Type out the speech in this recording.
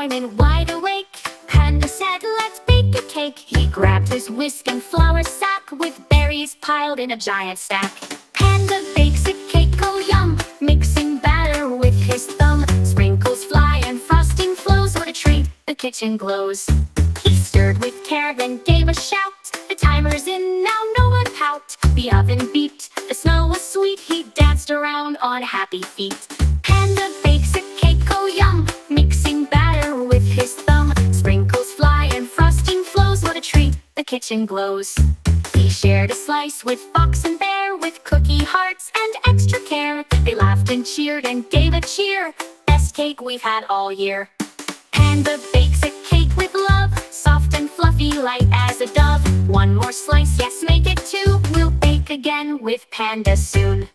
time and wide awake. Panda said, let's bake a cake. He grabbed his whisk and flour sack with berries piled in a giant stack. Panda bakes a cake, oh yum, mixing batter with his thumb. Sprinkles fly and frosting flows. What a treat, the kitchen glows. He stirred with care, then gave a shout. The timer's in, now no one pout. The oven beeped, the smell was sweet. He danced around on happy feet. Panda bakes a cake, oh yum, mixing batter with his thumb. Sprinkles fly and frosting flows. What a treat, the kitchen glows. He shared a slice with Fox and Bear, with cookie hearts and extra care. They laughed and cheered and gave a cheer. Best cake we've had all year. Panda bakes a cake with love, soft and fluffy, light as a dove. One more slice, yes, make it two. We'll bake again with Panda soon.